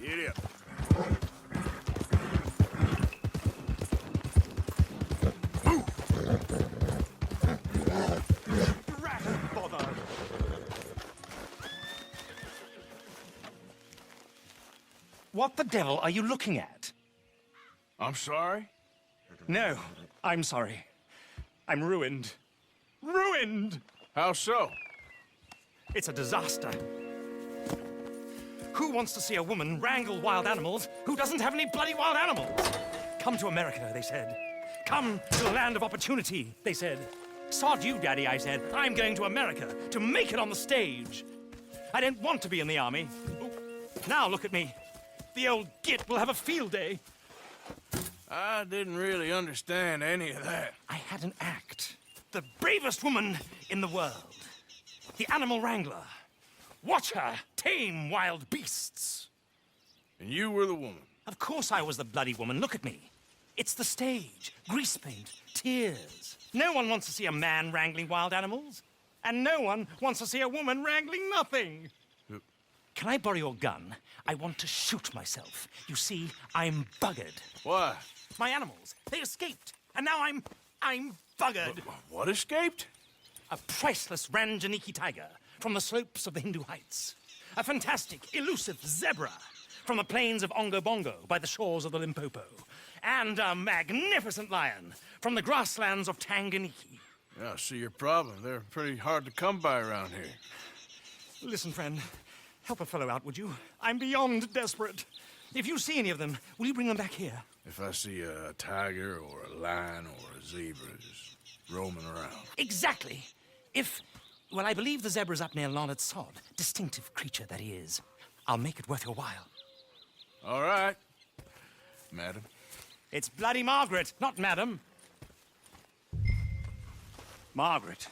Giddy up. Bother. What the devil are you looking at? I'm sorry? No, I'm sorry. I'm ruined. Ruined! How so? It's a disaster. Who wants to see a woman wrangle wild animals who doesn't have any bloody wild animals? Come to America, they said. Come to the land of opportunity, they said. Sod you, Daddy, I said. I'm going to America to make it on the stage. I didn't want to be in the army. Now look at me. The old git will have a field day. I didn't really understand any of that. I had an act. The bravest woman in the world. The animal wrangler. Watch her tame wild beasts. And you were the woman. Of course I was the bloody woman. Look at me. It's the stage. Grease paint. Tears. No one wants to see a man wrangling wild animals. And no one wants to see a woman wrangling nothing. Can I borrow your gun? I want to shoot myself. You see, I'm buggered. Why? My animals, they escaped. And now I'm buggered. What escaped? A priceless Ranjaniki tiger from the slopes of the Hindu Heights. A fantastic, elusive zebra from the plains of Ongo Bongo by the shores of the Limpopo. And a magnificent lion from the grasslands of Tanganyika. Yeah, I see your problem. They're pretty hard to come by around here. Listen, friend, help a fellow out, would you? I'm beyond desperate. If you see any of them, will you bring them back here? If I see a tiger or a lion or a zebra just roaming around. Exactly. Well, I believe the zebra's up near Larned Sod. Distinctive creature that he is. I'll make it worth your while. All right, madam. It's bloody Margaret, not madam. Margaret.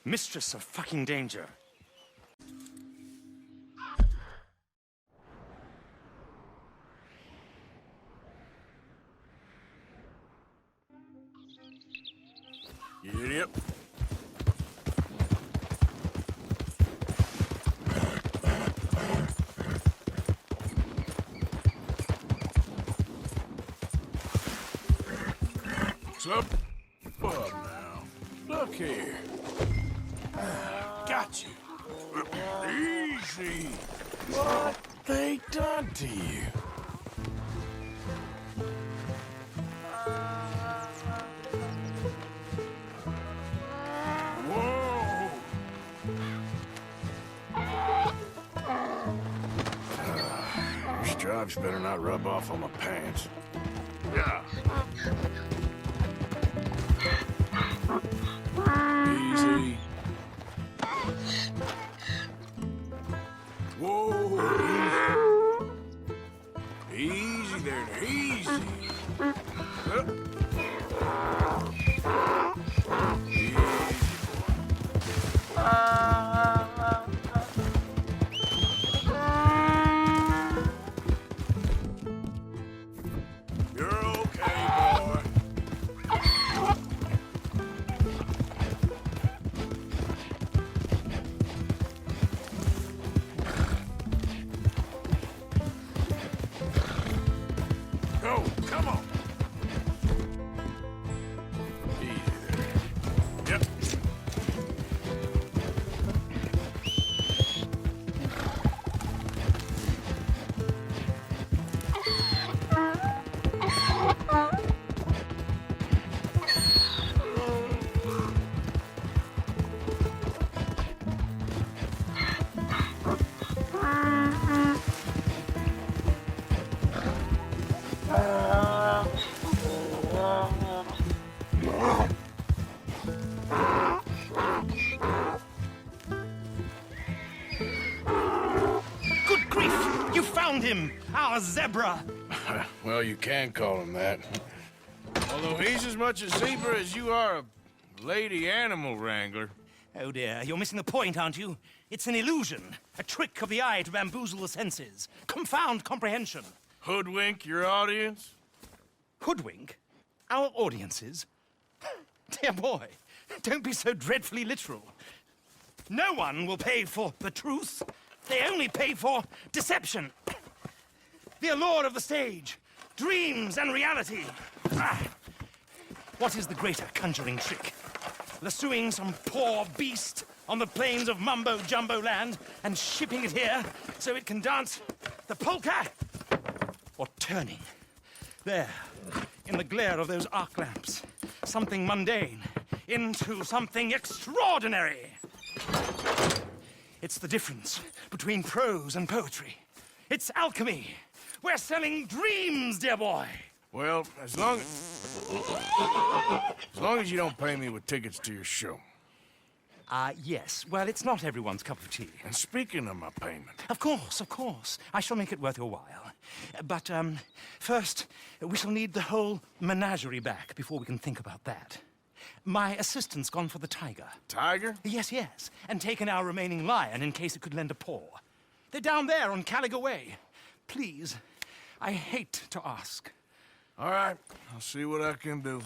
Mistress of fucking danger. Giddy up. Slip up now. Look here. Got you. Easy. What they done to you? Whoa. Your stripes better not rub off on my pants. Yeah. Easy. Whoa. Easy there, easy. Easy, You're okay, boy. Go, come on. Easy there. Yep. Good grief! You found him! Our zebra! Well, you can call him that. Although he's as much a zebra as you are a lady animal wrangler. Oh dear, you're missing the point, aren't you? It's an illusion, a trick of the eye to bamboozle the senses, confound comprehension. Hoodwink your audience? Hoodwink? Our audiences? Dear boy, don't be so dreadfully literal. No one will pay for the truth. They only pay for deception. The allure of the stage. Dreams and reality. Ah. What is the greater conjuring trick? Lassoing some poor beast on the plains of mumbo-jumbo land and shipping it here so it can dance the polka? Or turning, there, in the glare of those arc lamps, something mundane into something extraordinary? It's the difference between prose and poetry. It's alchemy. We're selling dreams, dear boy. Well, as long as you don't pay me with tickets to your show. Yes. Well, it's not everyone's cup of tea. And speaking of my payment... Of course. I shall make it worth your while. But, first, we shall need the whole menagerie back before we can think about that. My assistant's gone for the tiger. Tiger? Yes. And taken our remaining lion in case it could lend a paw. They're down there on Caliga Way. Please, I hate to ask. All right, I'll see what I can do.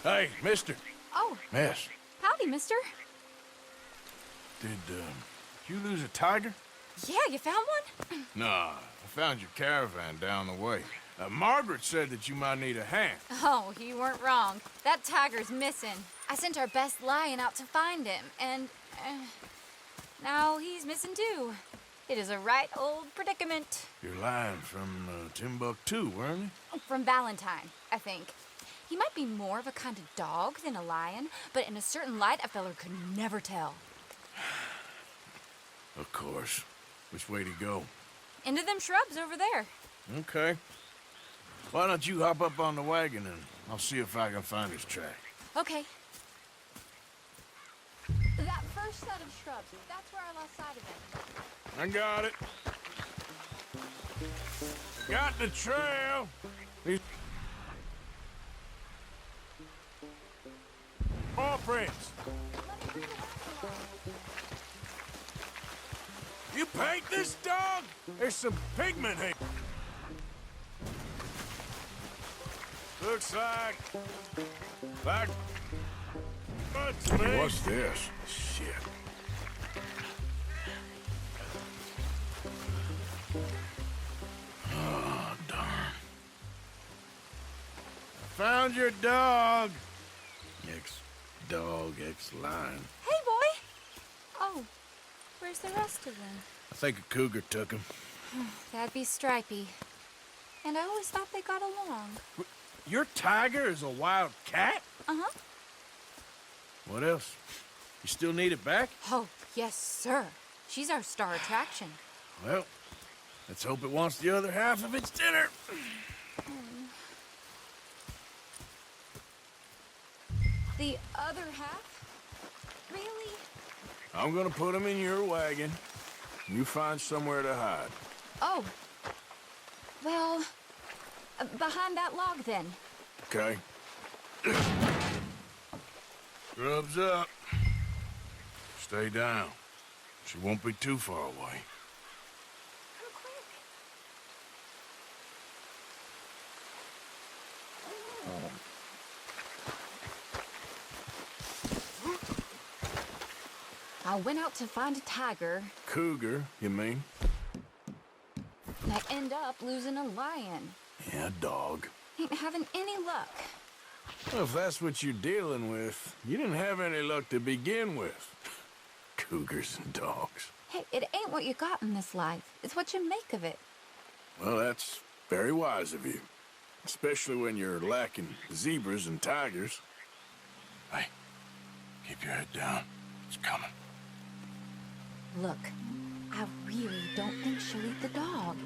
Hey, mister. Oh, Miss, howdy, mister. did you lose a tiger? Yeah, you found one? Nah, I found your caravan down the way. Margaret said that you might need a hand. Oh, you weren't wrong. That tiger's missing. I sent our best lion out to find him, and now he's missing too. It is a right old predicament. You're lying from Timbuktu, weren't you? From Valentine, I think. He might be more of a kind of dog than a lion, but in a certain light, a feller could never tell. Of course. Which way to go? Into them shrubs over there. Okay. Why don't you hop up on the wagon and I'll see if I can find his track. Okay. That first set of shrubs, that's where I lost sight of him. I got it. Got the trail. Paw prints. You paint this dog? There's some pigment here. Looks like what's me? What's this? Shit. Oh, darn. I found your dog. Ex-dog, ex-lion. Hey, boy! Oh, where's the rest of them? I think a cougar took him. That'd be Stripey. And I always thought they got along. Your tiger is a wild cat? Uh-huh. What else? You still need it back? Oh, yes, sir. She's our star attraction. Well, let's hope it wants the other half of its dinner. The other half? Really? I'm gonna put him in your wagon. You find somewhere to hide. Oh. Well, behind that log, then. Okay. Scrubs up. Stay down. She won't be too far away. Come quick. I went out to find a tiger, Cougar, you mean? and I end up losing a lion. Yeah, dog. Ain't having any luck. Well, if that's what you're dealing with, you didn't have any luck to begin with. Cougars and dogs. Hey, it ain't what you got in this life. It's what you make of it. Well, that's very wise of you. Especially when you're lacking zebras and tigers. Hey, keep your head down. It's coming. Look, I really don't think she'll eat the dog.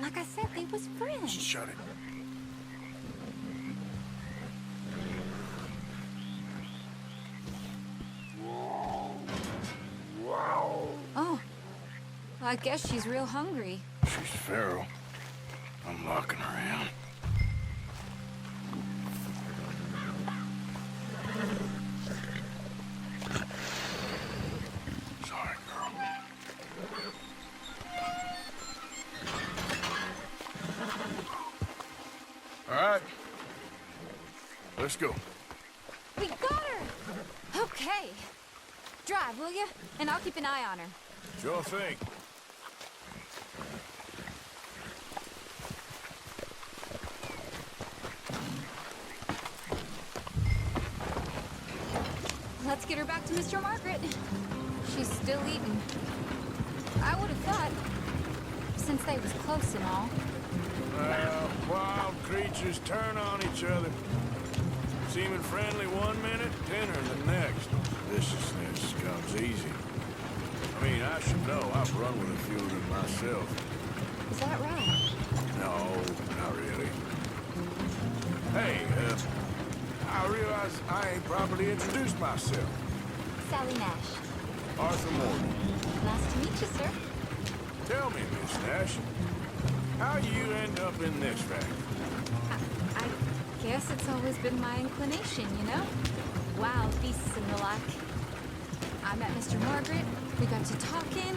Like I said, they was friends. Shut it. Oh, I guess she's real hungry. She's feral. I'm locking her in. Sorry, girl. All right. Let's go. We got her! Okay. Drive, will you? And I'll keep an eye on her. Sure thing. Let's get her back to Mr. Margaret. She's still eating. I would have thought, since they was close and all. Wild creatures turn on each other. Seeming friendly one minute, dinner the next. Viciousness comes easy. I mean, I should know. I've run with a few of them myself. Is that right? No, not really. Hey, I realize I ain't properly introduced myself. Sally Nash. Arthur Morgan. Nice to meet you, sir. Tell me, Miss Nash, how you end up in this factory? I guess it's always been my inclination, you know? Wild beasts and the like. I met Mr. Margaret, we got to talking,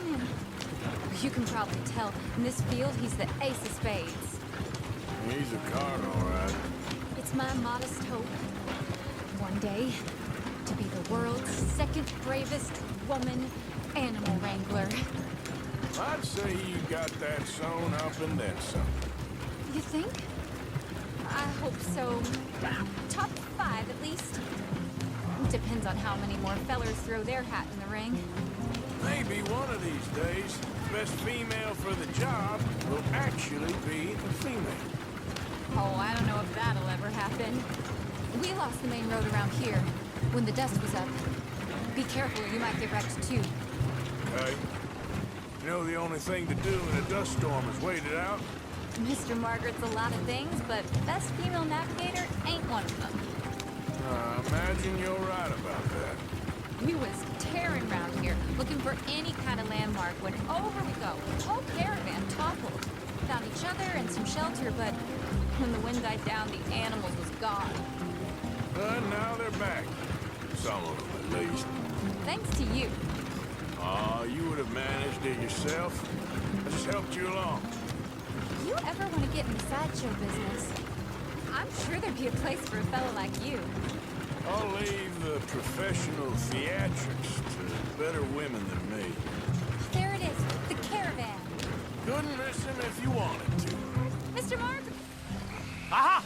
and you can probably tell, in this field, he's the ace of spades. He's a card, all right. It's my modest hope, one day, to be the world's second bravest woman animal wrangler. I'd say you got that sewn up and then some. You think? I hope so. Top 5, at least. Depends on how many more fellers throw their hat in the ring. Maybe one of these days, the best female for the job will actually be a female. Oh, I don't know if that'll ever happen. We lost the main road around here when the dust was up. Be careful, or you might get wrecked too. Okay. You know the only thing to do in a dust storm is wait it out? Mr. Margaret's a lot of things, but best female navigator ain't one of them. Imagine you're right about that. We was tearing around here, looking for any kind of landmark when over we go. The whole caravan toppled. Found each other and some shelter, but when the wind died down, the animals was gone. And now they're back. Some of them, at least. Thanks to you. You would have managed it yourself. I just helped you along. If you ever want to get in the sideshow business, I'm sure there'd be a place for a fellow like you. I'll leave the professional theatrics to better women than me. There it is, the caravan. Couldn't miss him if you wanted to. Mr. Margaret? Aha!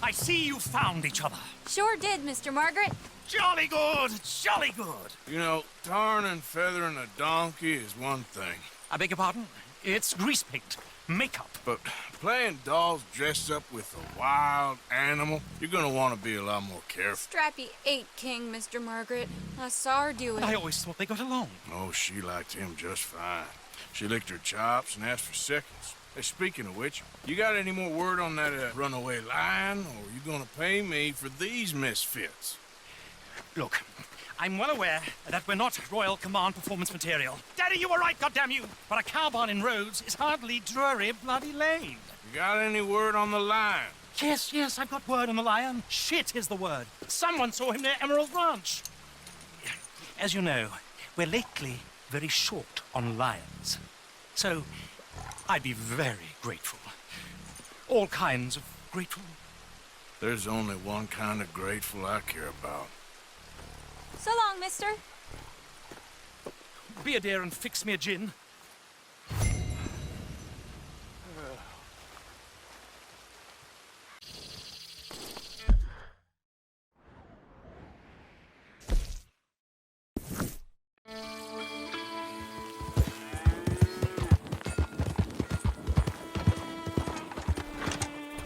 I see you found each other. Sure did, Mr. Margaret. Jolly good, jolly good. You know, tarring and feathering a donkey is one thing. I beg your pardon? It's grease paint, makeup. But playing dolls dressed up with a wild animal, you're gonna want to be a lot more careful. Strappy ain't king, Mr. Margaret. I saw her do it. I always thought they got along. Oh, she liked him just fine. She licked her chops and asked for seconds. Hey, speaking of which, you got any more word on that runaway lion, or are you gonna pay me for these misfits? Look, I'm well aware that we're not Royal Command performance material. Daddy, you were right, goddamn you! But a cow barn in Rhodes is hardly Drury Bloody Lane. You got any word on the lion? Yes, I've got word on the lion. Shit is the word. Someone saw him near Emerald Ranch. As you know, we're lately very short on lions. So, I'd be very grateful. All kinds of grateful. There's only one kind of grateful I care about. So long, mister. Be a dear and fix me a gin.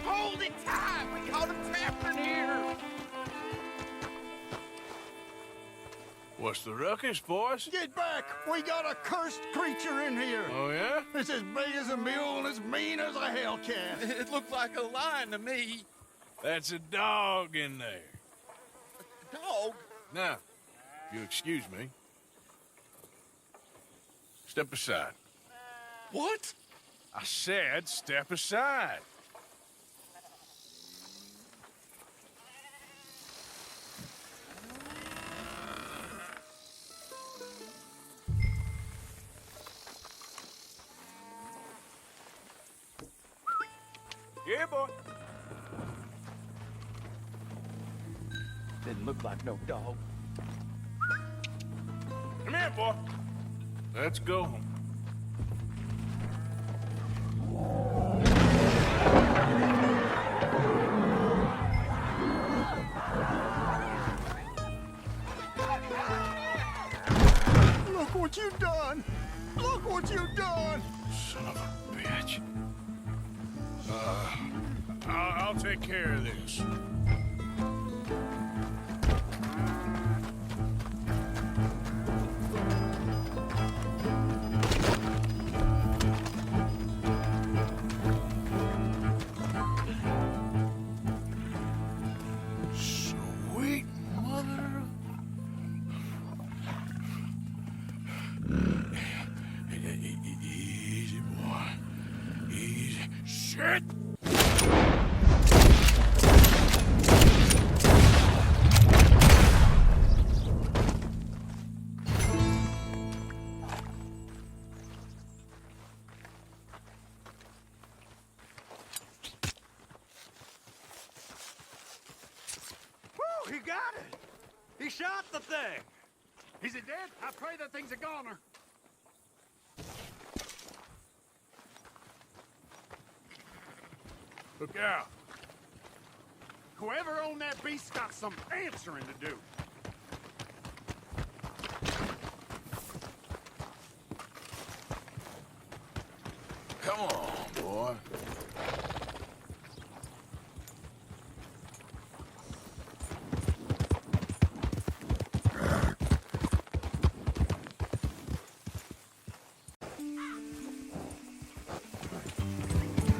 Hold it tight! We caught him trapped in here! What's the ruckus, boys? Get back! We got a cursed creature in here! Oh, yeah? It's as big as a mule and as mean as a hellcat. It looked like a lion to me. That's a dog in there. Dog? Now, if you excuse me. Step aside. What? I said step aside. Yeah, boy. Didn't look like no dog. Come here, boy. Let's go home. Look what you've done! Look what you've done! Son of a bitch. I'll take care of this. Sweet mother. Easy, boy. Easy. Shit! Woo, he got it! He shot the thing! Is it dead? I pray that thing's a goner. Look out. Whoever owned that beast's got some answering to do. Come on, boy.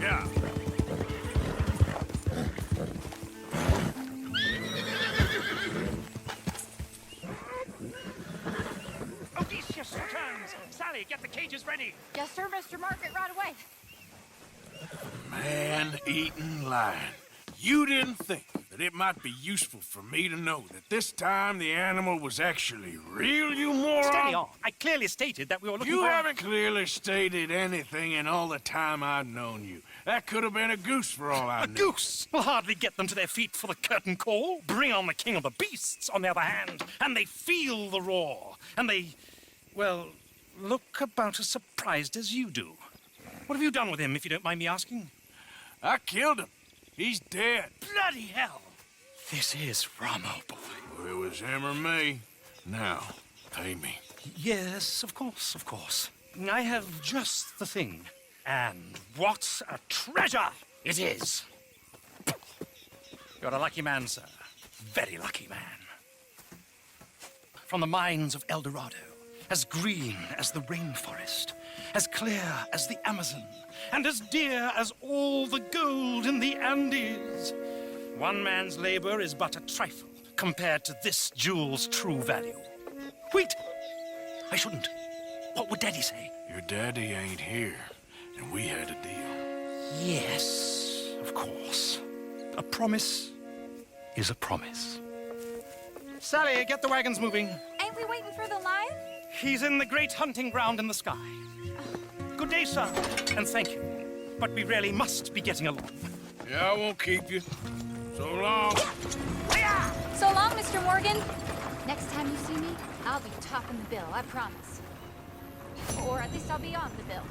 Yeah. Odysseus returns! Sally, get the cages ready! Yes, sir, Mr. Margaret, right away. Man-eating lion. You didn't think that it might be useful for me to know that this time the animal was actually real, you moron? Steady on. I clearly stated that we were looking You for... haven't clearly stated anything in all the time I've known you. That could have been a goose for all I A knew. goose will hardly get them to their feet for the curtain call. Bring on the king of the beasts, on the other hand, and they feel the roar. And they, well, look about as surprised as you do. What have you done with him, if you don't mind me asking? I killed him. He's dead. Bloody hell! This is Ramo, boy. Well, it was him or me. Now, pay me. Yes, of course, of course. I have just the thing. And what a treasure it is! You're a lucky man, sir. Very lucky man. From the mines of El Dorado, as green as the rainforest, as clear as the Amazon, and as dear as all the gold in the Andes. One man's labor is but a trifle compared to this jewel's true value. Wait! I shouldn't. What would Daddy say? Your daddy ain't here, and we had a deal. Yes, of course. A promise is a promise. Sally, get the wagons moving. Ain't we waiting for the lion? He's in the great hunting ground in the sky. Good day, sir, and thank you. But we really must be getting along. Yeah, I won't keep you. So long. So long, Mr. Morgan. Next time you see me, I'll be topping the bill, I promise. Or at least I'll be on the bill.